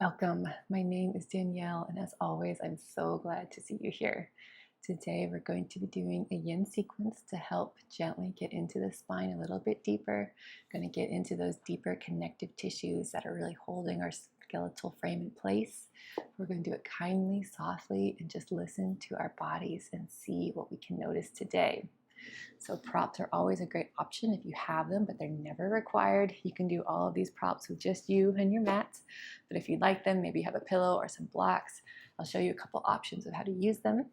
Welcome. My name is Danielle, and as always, I'm so glad to see you here. Today, we're going to be doing a yin sequence to help gently get into the spine a little bit deeper. Going to get into those deeper connective tissues that are really holding our skeletal frame in place. We're going to do it kindly, softly, and just listen to our bodies and see what we can notice today. So props are always a great option if you have them, but they're never required. You can do all of these props with just you and your mat. But if you'd like them, maybe you have a pillow or some blocks. I'll show you a couple options of how to use them.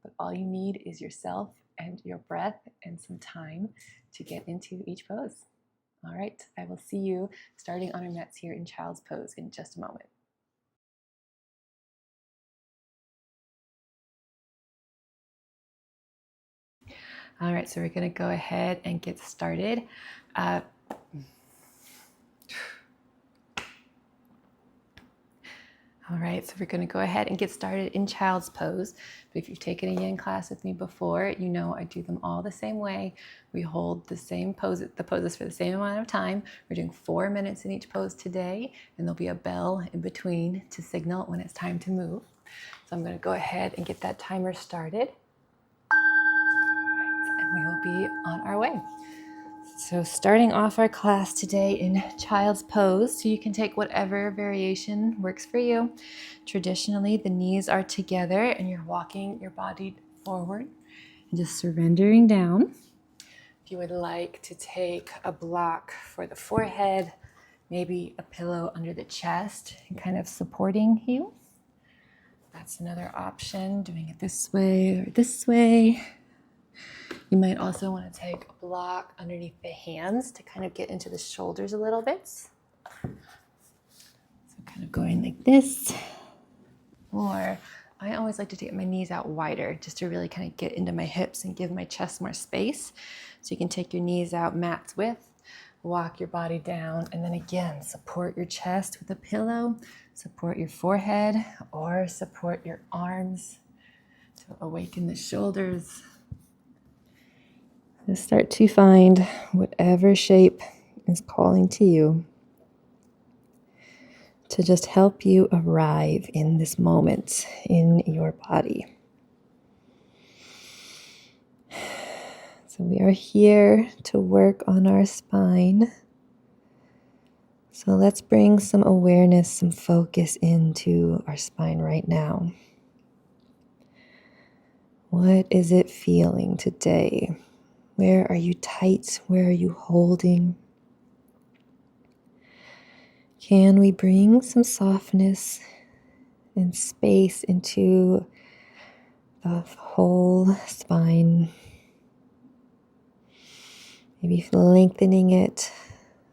But all you need is yourself and your breath and some time to get into each pose. All right, I will see you starting on our mats here in child's pose in just a moment. All right, so we're going to go ahead and get started. All right, so we're going to go ahead and get started in child's pose. But if you've taken a yin class with me before, you know I do them all the same way. We hold the same poses, the poses for the same amount of time. We're doing 4 minutes in each pose today, and there'll be a bell in between to signal when it's time to move. So I'm going to go ahead and get that timer started. And we will be on our way. So starting off our class today in child's pose, so you can take whatever variation works for you. Traditionally, the knees are together and you're walking your body forward and just surrendering down. If you would like to take a block for the forehead, maybe a pillow under the chest and kind of supporting you, that's another option, doing it this way or this way. You might also want to take a block underneath the hands to kind of get into the shoulders a little bit. So kind of going like this. Or I always like to take my knees out wider just to really kind of get into my hips and give my chest more space. So you can take your knees out mat's width, walk your body down, and then again, support your chest with a pillow, support your forehead, or support your arms to awaken the shoulders. Just start to find whatever shape is calling to you to just help you arrive in this moment in your body. So we are here to work on our spine. So let's bring some awareness, some focus into our spine right now. What is it feeling today? Where are you tight? Where are you holding? Can we bring some softness and space into the whole spine? Maybe lengthening it,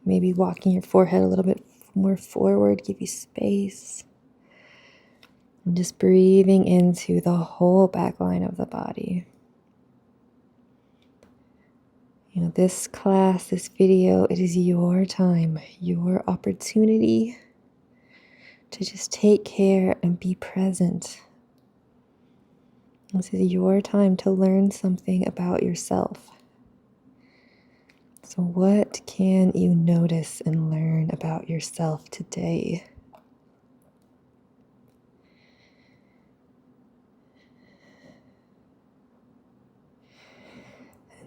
maybe walking your forehead a little bit more forward, give you space. And just breathing into the whole back line of the body. You know, this class, this video, it is your time, your opportunity to just take care and be present. This is your time to learn something about yourself. So what can you notice and learn about yourself today?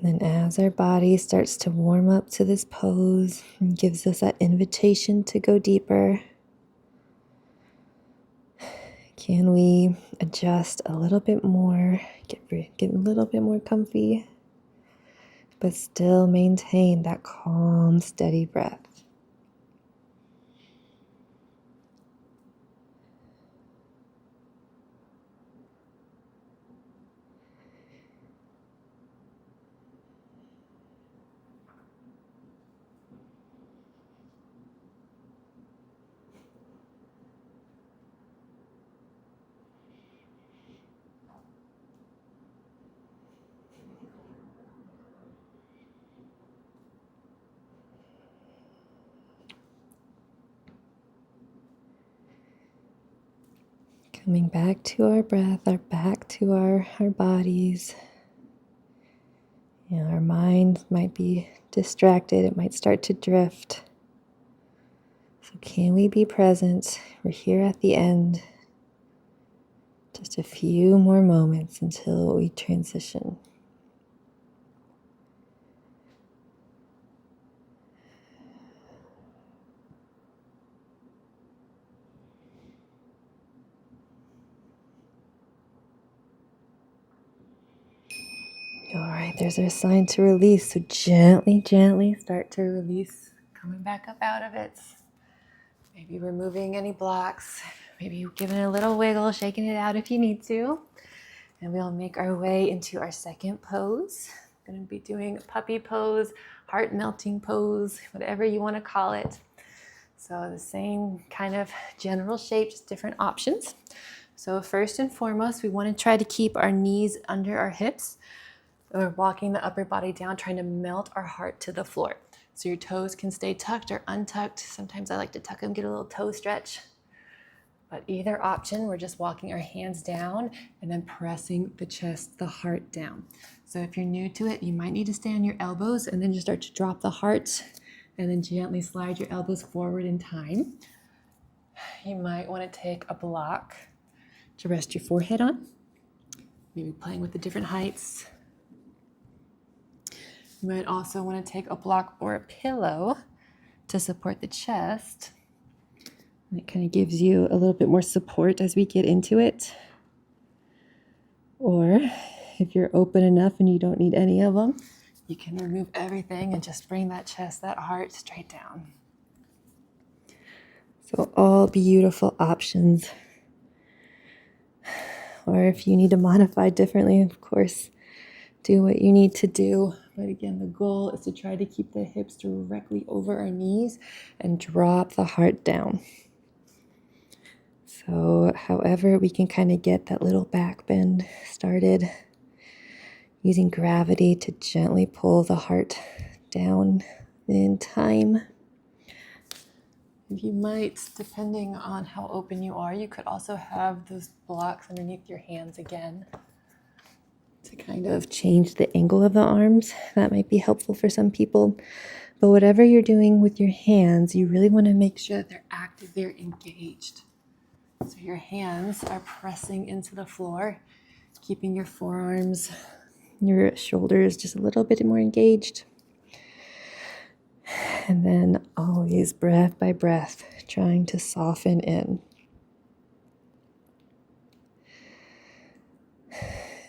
And then as our body starts to warm up to this pose and gives us that invitation to go deeper, can we adjust a little bit more, get a little bit more comfy, but still maintain that calm, steady breath? Coming back to our breath, back to our bodies. You know, our mind might be distracted. It might start to drift. So So can we be present? We're here at the end. Just a few more moments until we transition. All right, there's our sign to release. So gently, gently start to release, coming back up out of it. Maybe removing any blocks, maybe giving it a little wiggle, shaking it out if you need to. And we'll make our way into our second pose. We're going to be doing a puppy pose, heart melting pose, whatever you want to call it. So the same kind of general shape, just different options. So first and foremost, we want to try to keep our knees under our hips. We're walking the upper body down, trying to melt our heart to the floor. So your toes can stay tucked or untucked. Sometimes I like to tuck them, get a little toe stretch. But either option, we're just walking our hands down and then pressing the chest, the heart down. So if you're new to it, you might need to stay on your elbows and then just start to drop the heart and then gently slide your elbows forward in time. You might want to take a block to rest your forehead on, maybe playing with the different heights. You might also want to take a block or a pillow to support the chest. And it kind of gives you a little bit more support as we get into it. Or if you're open enough and you don't need any of them, you can remove everything and just bring that chest, that heart straight down. So all beautiful options. Or if you need to modify differently, of course, do what you need to do. But again, the goal is to try to keep the hips directly over our knees and drop the heart down. So however we can kind of get that little back bend started, using gravity to gently pull the heart down in time. You might, depending on how open you are, you could also have those blocks underneath your hands again to kind of change the angle of the arms. That might be helpful for some people. But whatever you're doing with your hands, you really want to make sure that they're active, they're engaged. So your hands are pressing into the floor, keeping your forearms, your shoulders just a little bit more engaged. And then always breath by breath, trying to soften in.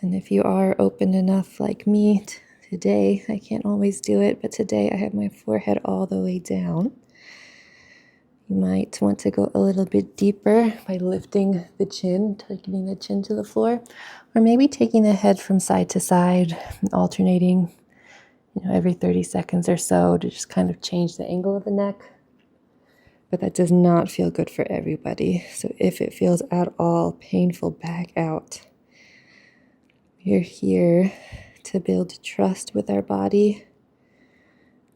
And if you are open enough like me today, I can't always do it, but today I have my forehead all the way down. You might want to go a little bit deeper by lifting the chin, taking the chin to the floor, or maybe taking the head from side to side, alternating, every 30 seconds or so to just kind of change the angle of the neck. But that does not feel good for everybody. So if it feels at all painful, back out. We're here to build trust with our body,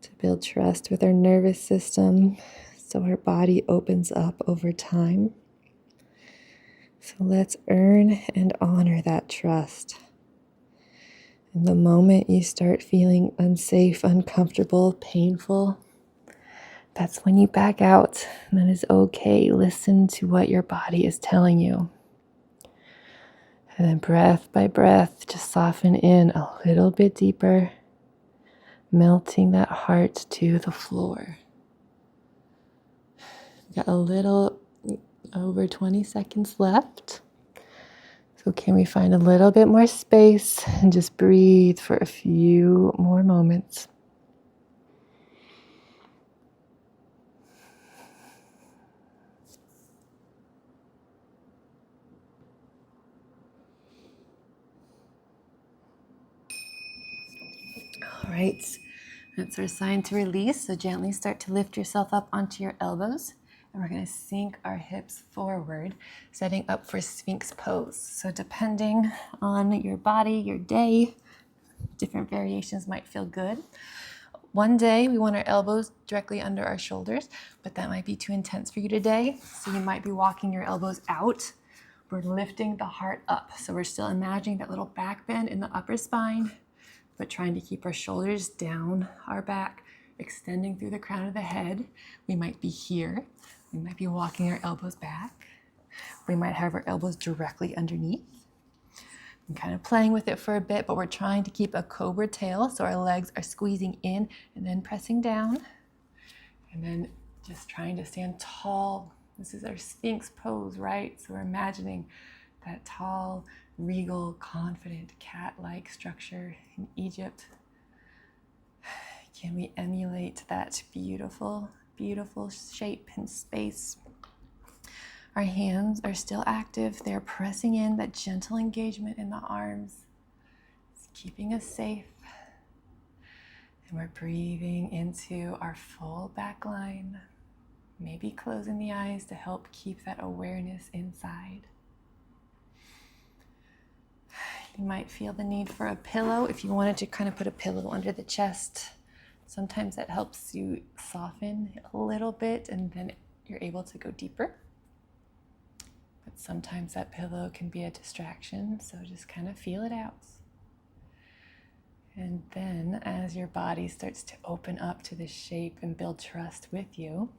to build trust with our nervous system, so our body opens up over time. So let's earn and honor that trust. And the moment you start feeling unsafe, uncomfortable, painful, that's when you back out. And that is okay. Listen to what your body is telling you. And then breath by breath, just soften in a little bit deeper, melting that heart to the floor. Got a little over 20 seconds left. So can we find a little bit more space and just breathe for a few more moments? All right, that's our sign to release. So gently start to lift yourself up onto your elbows. And we're going to sink our hips forward, setting up for Sphinx pose. So depending on your body, your day, different variations might feel good. One day we want our elbows directly under our shoulders, but that might be too intense for you today. So you might be walking your elbows out. We're lifting the heart up. So we're still imagining that little back bend in the upper spine, but trying to keep our shoulders down our back, extending through the crown of the head. We might be here. We might be walking our elbows back. We might have our elbows directly underneath. I'm kind of playing with it for a bit, but we're trying to keep a cobra tail, so our legs are squeezing in and then pressing down. And then just trying to stand tall. This is our Sphinx pose, right? So we're imagining that tall, regal, confident, cat-like structure in Egypt. Can we emulate that beautiful, beautiful shape and space? Our hands are still active. They're pressing in, that gentle engagement in the arms. It's keeping us safe. And we're breathing into our full back line. Maybe closing the eyes to help keep that awareness inside. You might feel the need for a pillow if you wanted to kind of put a pillow under the chest. Sometimes that helps you soften a little bit and then you're able to go deeper. But sometimes that pillow can be a distraction, so just kind of feel it out. And then as your body starts to open up to this shape and build trust with you,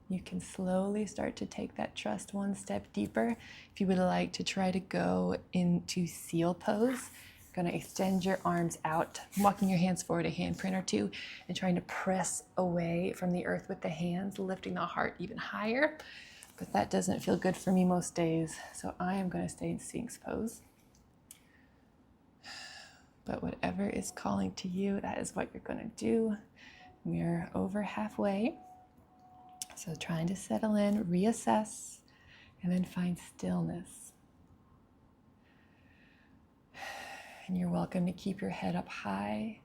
you can slowly start to take that trust one step deeper. If you would like to try to go into seal pose, you're going to extend your arms out, walking your hands forward a handprint or two, and trying to press away from the earth with the hands, lifting the heart even higher. But that doesn't feel good for me most days, so I am going to stay in Sphinx pose. But whatever is calling to you, that is what you're going to do. We're over halfway. So trying to settle in, reassess, and then find stillness. And you're welcome to keep your head up high.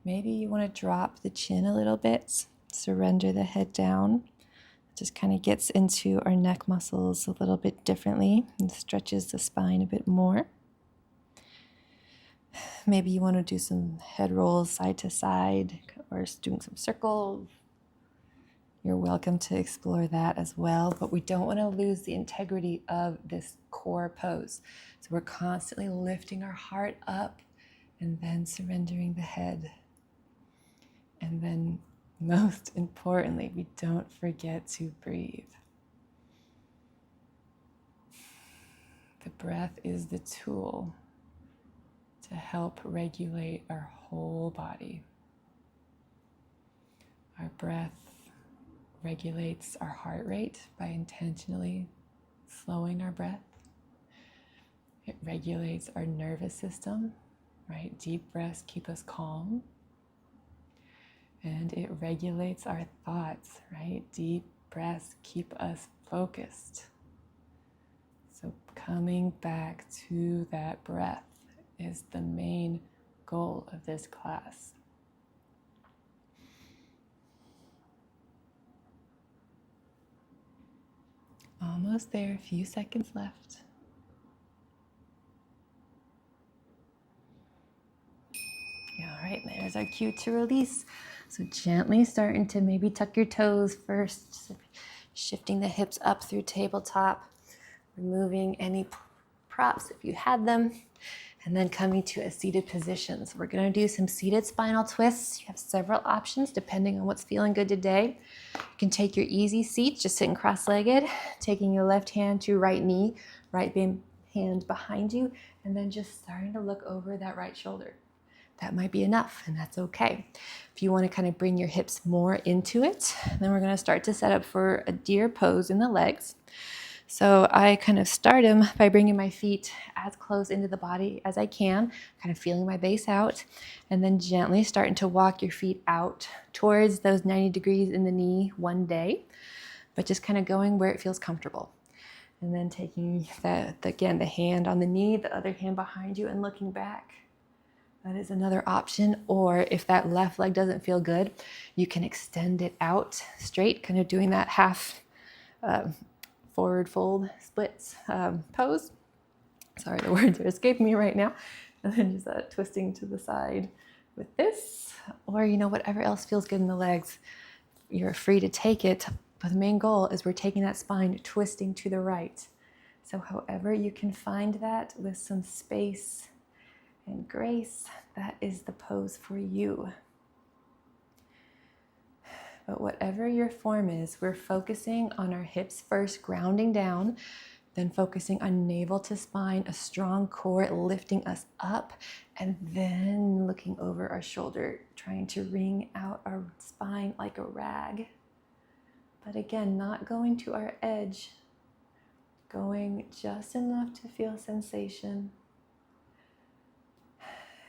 Maybe you want to drop the chin a little bit, surrender the head down. It just kind of gets into our neck muscles a little bit differently and stretches the spine a bit more. Maybe you want to do some head rolls side to side or doing some circles. You're welcome to explore that as well, but we don't want to lose the integrity of this core pose. So we're constantly lifting our heart up and then surrendering the head. And then most importantly, we don't forget to breathe. The breath is the tool to help regulate our whole body. Our breath regulates our heart rate by intentionally slowing our breath. It regulates our nervous system, right? Deep breaths keep us calm. And it regulates our thoughts, right? Deep breaths keep us focused. So coming back to that breath is the main goal of this class. Almost there, a few seconds left. All right, there's our cue to release. So gently starting to maybe tuck your toes first, shifting the hips up through tabletop, removing any props if you had them, and then coming to a seated position. So we're going to do some seated spinal twists. You have several options depending on what's feeling good today. You can take your easy seat, just sitting cross-legged, taking your left hand to your right knee, right hand behind you, and then just starting to look over that right shoulder. That might be enough, and that's okay. If you want to kind of bring your hips more into it, then we're going to start to set up for a deer pose in the legs. So I kind of start them by bringing my feet as close into the body as I can, kind of feeling my base out, and then gently starting to walk your feet out towards those 90 degrees in the knee one day, but just kind of going where it feels comfortable. And then taking the hand on the knee, the other hand behind you, and looking back. That is another option. Or if that left leg doesn't feel good, you can extend it out straight, kind of doing that half forward fold splits pose. Sorry, the words are escaping me right now. And then just twisting to the side with this, or whatever else feels good in the legs. You're free to take it, but the main goal is we're taking that spine, twisting to the right. So however you can find that with some space and grace, that is the pose for you. But whatever your form is, we're focusing on our hips first, grounding down, then focusing on navel to spine, a strong core lifting us up, and then looking over our shoulder, trying to wring out our spine like a rag. But again, not going to our edge, going just enough to feel sensation,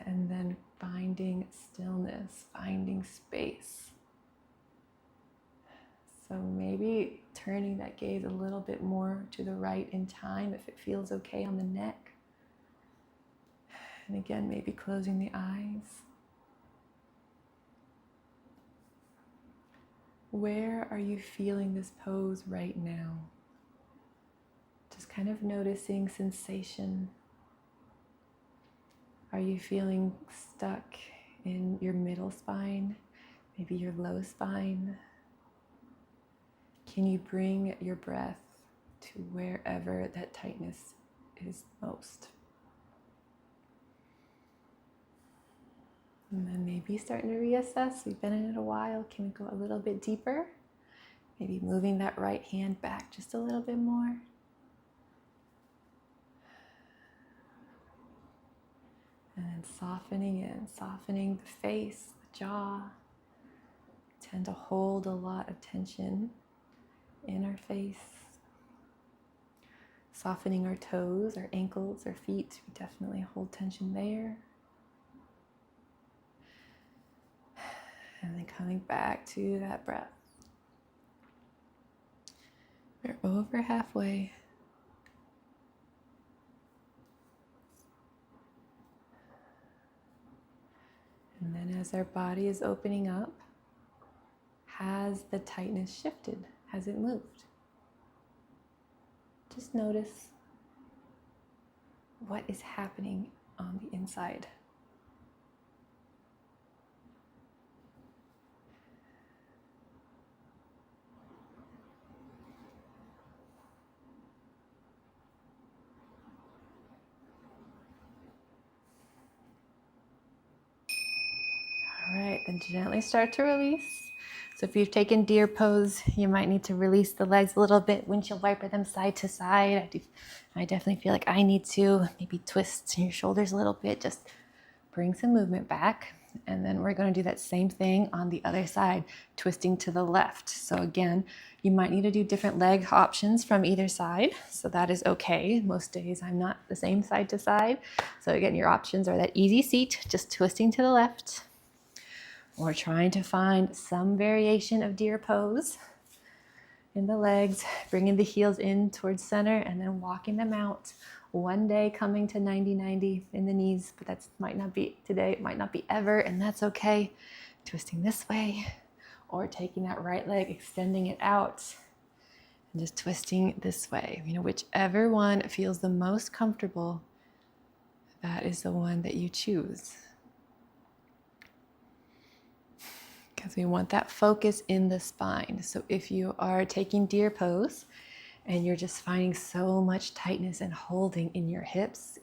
and then finding stillness, finding space. So maybe turning that gaze a little bit more to the right in time if it feels okay on the neck. And again, maybe closing the eyes. Where are you feeling this pose right now? Just kind of noticing sensation. Are you feeling stuck in your middle spine? Maybe your low spine? Can you bring your breath to wherever that tightness is most? And then maybe starting to reassess. We've been in it a while. Can we go a little bit deeper? Maybe moving that right hand back just a little bit more. And then softening in, softening the face, the jaw. We tend to hold a lot of tension in our face. Softening our toes, our ankles, our feet. We definitely hold tension there. And then coming back to that breath. We're over halfway. And then as our body is opening up, has the tightness shifted? Has it moved? Just notice what is happening on the inside. All right, then gently start to release. So if you've taken deer pose, you might need to release the legs a little bit, windshield wiper them side to side. I definitely feel like I need to maybe twist your shoulders a little bit, just bring some movement back. And then we're going to do that same thing on the other side, twisting to the left. So again, you might need to do different leg options from either side. So that is okay. Most days I'm not the same side to side. So again, your options are that easy seat, just twisting to the left, or trying to find some variation of deer pose in the legs, bringing the heels in towards center and then walking them out. One day coming to 90-90 in the knees, but that might not be today, it might not be ever, and that's okay. Twisting this way, or taking that right leg, extending it out, and just twisting this way. Whichever one feels the most comfortable, that is the one that you choose. Because we want that focus in the spine. So if you are taking deer pose and you're just finding so much tightness and holding in your hips,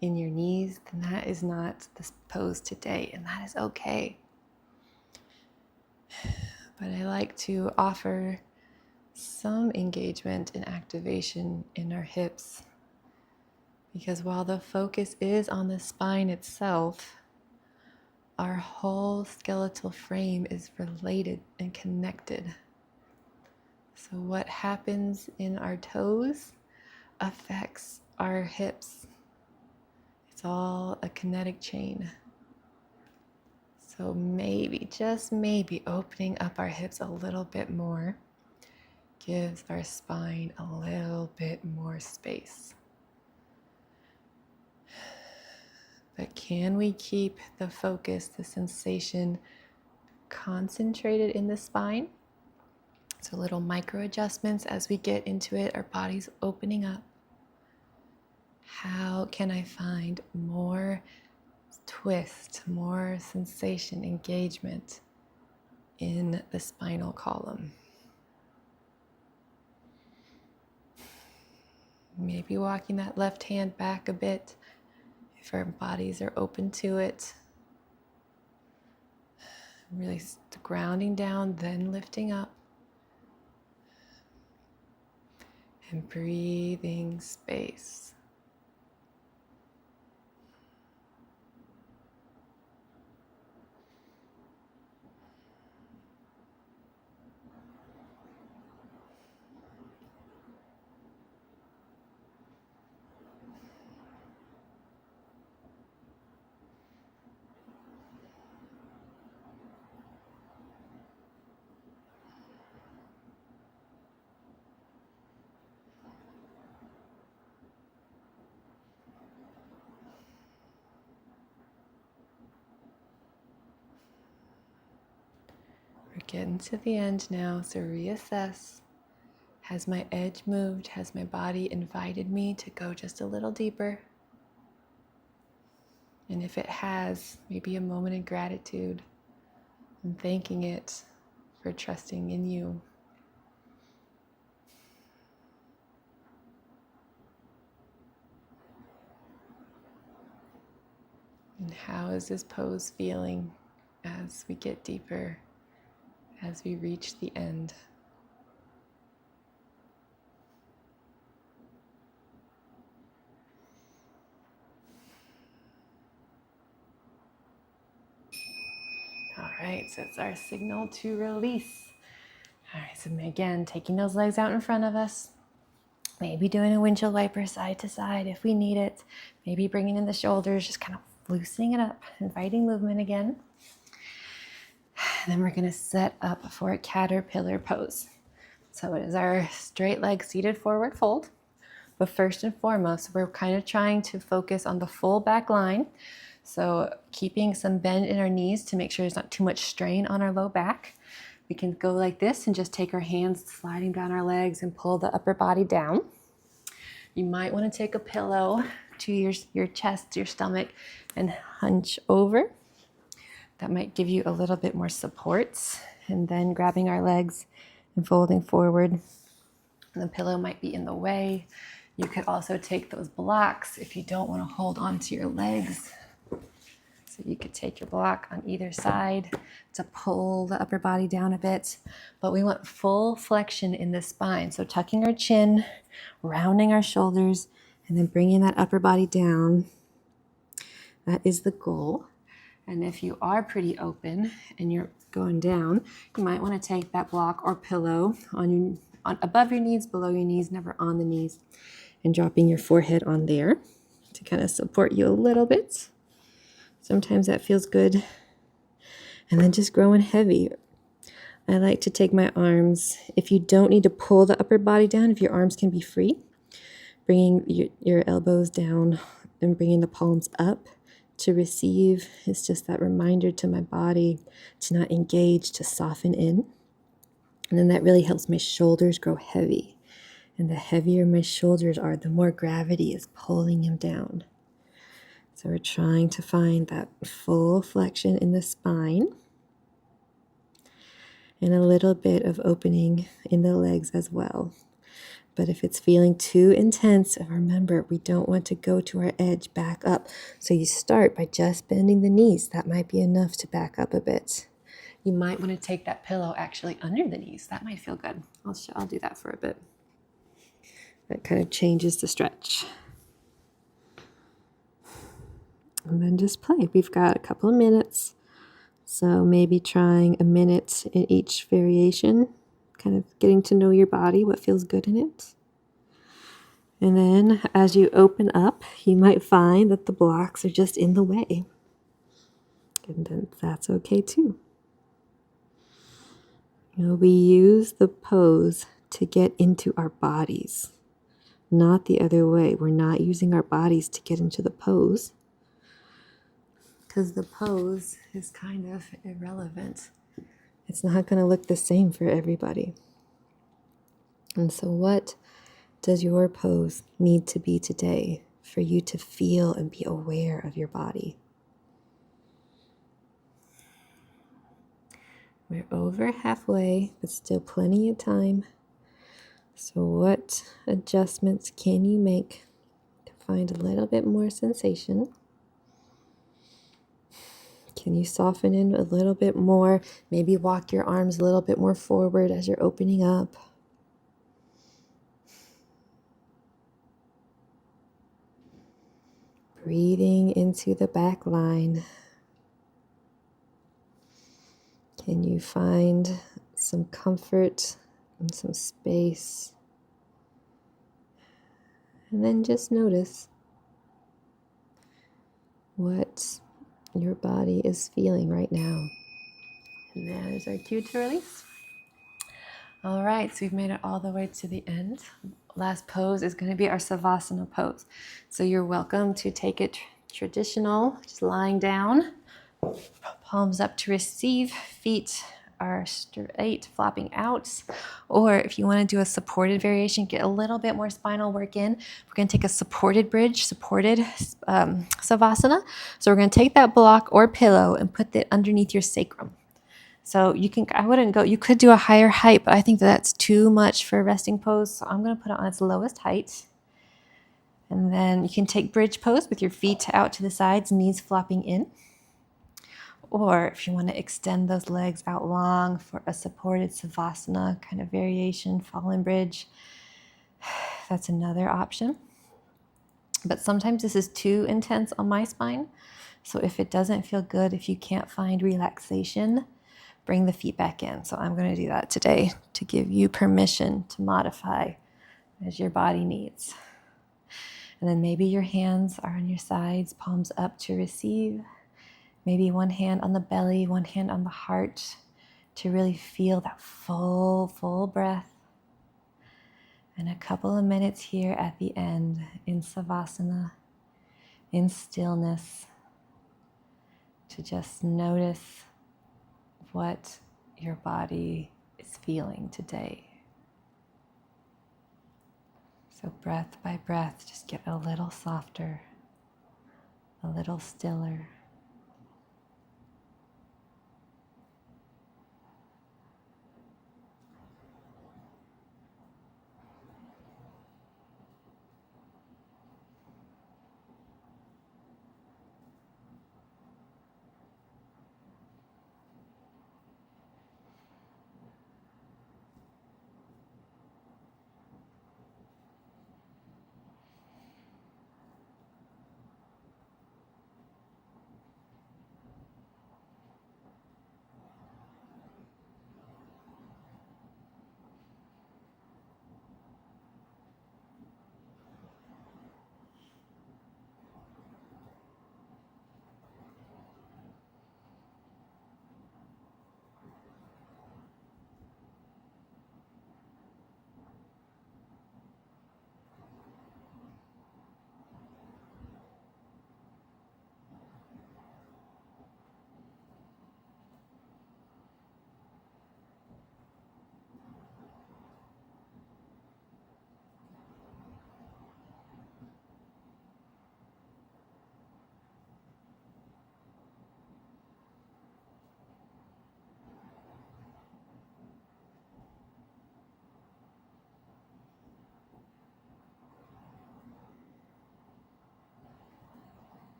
in your knees, then that is not the pose today, and that is okay. But I like to offer some engagement and activation in our hips, because while the focus is on the spine itself, our whole skeletal frame is related and connected. So what happens in our toes affects our hips. It's all a kinetic chain. So maybe, just maybe, opening up our hips a little bit more gives our spine a little bit more space. But can we keep the focus, the sensation concentrated in the spine? So little micro adjustments as we get into it, our body's opening up. How can I find more twist, more sensation, engagement in the spinal column? Maybe walking that left hand back a bit if our bodies are open to it. Really grounding down, then lifting up. And breathing space. We're getting to the end now, so reassess. Has my edge moved? Has my body invited me to go just a little deeper? And if it has, maybe a moment of gratitude and thanking it for trusting in you. And how is this pose feeling as we get deeper, as we reach the end? All right, so it's our signal to release. All right, so again, taking those legs out in front of us. Maybe doing a windshield wiper side to side if we need it. Maybe bringing in the shoulders, just kind of loosening it up, inviting movement again. And then we're going to set up for a caterpillar pose. So it is our straight leg seated forward fold. But first and foremost, we're kind of trying to focus on the full back line. So keeping some bend in our knees to make sure there's not too much strain on our low back. We can go like this and just take our hands sliding down our legs and pull the upper body down. You might want to take a pillow to your chest, your stomach, and hunch over. That might give you a little bit more support. And then grabbing our legs and folding forward. And the pillow might be in the way. You could also take those blocks if you don't want to hold onto your legs. So you could take your block on either side to pull the upper body down a bit. But we want full flexion in the spine. So tucking our chin, rounding our shoulders, and then bringing that upper body down. That is the goal. And if you are pretty open and you're going down, you might want to take that block or pillow on above your knees, below your knees, never on the knees, and dropping your forehead on there to kind of support you a little bit. Sometimes that feels good. And then just growing heavy. I like to take my arms, if you don't need to pull the upper body down, if your arms can be free, bringing your elbows down and bringing the palms up to receive. It's just that reminder to my body to not engage, to soften in. And then that really helps my shoulders grow heavy. And the heavier my shoulders are, the more gravity is pulling them down. So we're trying to find that full flexion in the spine and a little bit of opening in the legs as well. But if it's feeling too intense, remember, we don't want to go to our edge, back up. So you start by just bending the knees. That might be enough to back up a bit. You might want to take that pillow actually under the knees. That might feel good. I'll do that for a bit. That kind of changes the stretch. And then just play. We've got a couple of minutes. So maybe trying a minute in each variation, kind of getting to know your body, what feels good in it. And then as you open up, you might find that the blocks are just in the way. And then that's okay too. We use the pose to get into our bodies, not the other way. We're not using our bodies to get into the pose, because the pose is kind of irrelevant. It's not going to look the same for everybody. And so what does your pose need to be today for you to feel and be aware of your body? We're over halfway, but still plenty of time. So what adjustments can you make to find a little bit more sensation? Can you soften in a little bit more? Maybe walk your arms a little bit more forward as you're opening up. Breathing into the back line. Can you find some comfort and some space? And then just notice what your body is feeling right now. And there's our cue to release. All right, so we've made it all the way to the end. Last pose is going to be our Savasana pose. So you're welcome to take it traditional, just lying down, palms up to receive, feet are straight, flopping out. Or if you want to do a supported variation, get a little bit more spinal work in. We're going to take a supported bridge, supported Savasana. So we're going to take that block or pillow and put it underneath your sacrum. So you could do a higher height, but I think that's too much for a resting pose. So I'm going to put it on its lowest height. And then you can take bridge pose with your feet out to the sides, knees flopping in. Or if you want to extend those legs out long for a supported Savasana kind of variation, fallen bridge, that's another option. But sometimes this is too intense on my spine. So if it doesn't feel good, if you can't find relaxation, bring the feet back in. So I'm going to do that today to give you permission to modify as your body needs. And then maybe your hands are on your sides, palms up to receive. Maybe one hand on the belly, one hand on the heart to really feel that full breath. And a couple of minutes here at the end in Savasana, in stillness, to just notice what your body is feeling today. So breath by breath, just get a little softer, a little stiller.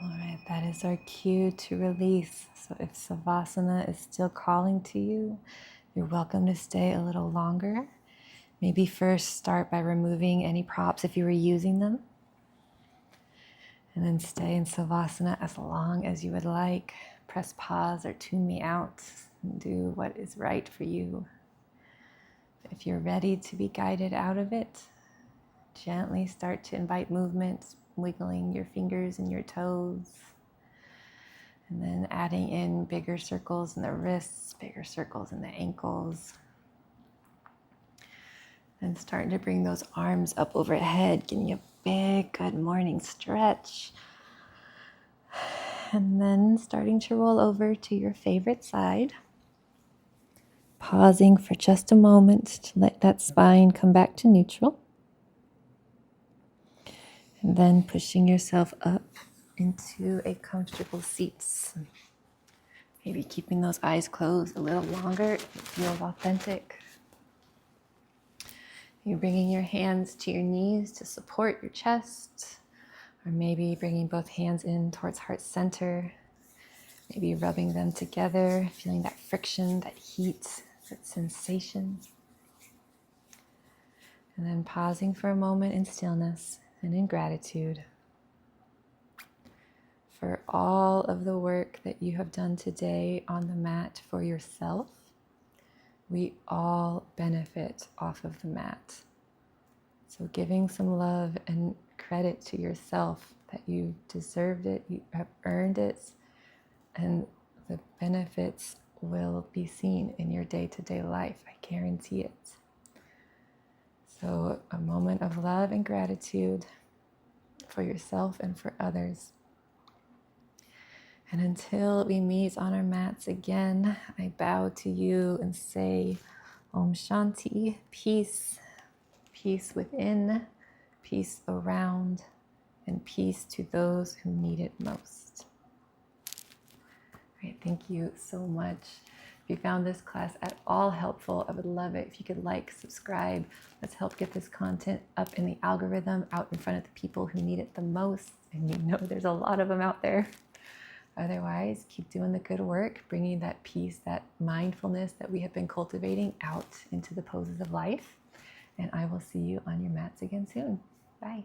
All right, that is our cue to release. So if Savasana is still calling to you, you're welcome to stay a little longer. Maybe first start by removing any props if you were using them. And then stay in Savasana as long as you would like. Press pause or tune me out and do what is right for you. If you're ready to be guided out of it, Gently start to invite movements, wiggling your fingers and your toes. And then adding in bigger circles in the wrists, bigger circles in the ankles. And starting to bring those arms up overhead, giving you a big good morning stretch. And then starting to roll over to your favorite side. Pausing for just a moment to let that spine come back to neutral. And then pushing yourself up into a comfortable seat. Maybe keeping those eyes closed a little longer. It feels authentic. You're bringing your hands to your knees to support your chest. Or maybe bringing both hands in towards heart center. Maybe rubbing them together, feeling that friction, that heat, that sensation. And then pausing for a moment in stillness and in gratitude for all of the work that you have done today on the mat for yourself. We all benefit off of the mat. So giving some love and credit to yourself that you deserved it, you have earned it, and the benefits will be seen in your day-to-day life. I guarantee it. So a moment of love and gratitude for yourself and for others. And until we meet on our mats again, I bow to you and say, Om Shanti, peace, peace within, peace around, and peace to those who need it most. All right, thank you so much. If you found this class at all helpful, I would love it if you could like, subscribe. Let's help get this content up in the algorithm, out in front of the people who need it the most. And you know there's a lot of them out there. Otherwise, keep doing the good work, bringing that peace, that mindfulness that we have been cultivating out into the poses of life. And I will see you on your mats again soon. Bye.